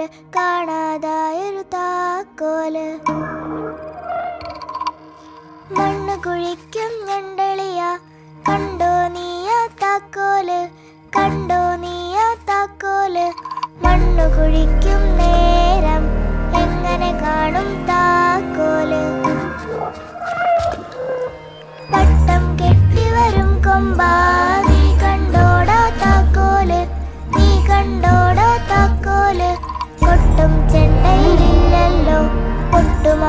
താക്കോല്, കാണാതായൊരു താക്കോല്. മണ്ണ് കുഴിക്കും ഞണ്ടളിയ, കണ്ടോ നീയാ താക്കോല്, കണ്ടോ നീയാ താക്കോല്. മണ്ണു കുഴിക്കും നേരം എങ്ങനെ കാണും താക്കോല്. പട്ടം കെട്ടിവരും കൊമ്പാ, നീ കണ്ടോടാ താക്കോല്, നീ കണ്ടോടാ താക്കോല്. കൊട്ടും ചെണ്ടയിലില്ലല്ലോ, കൊട്ടുമ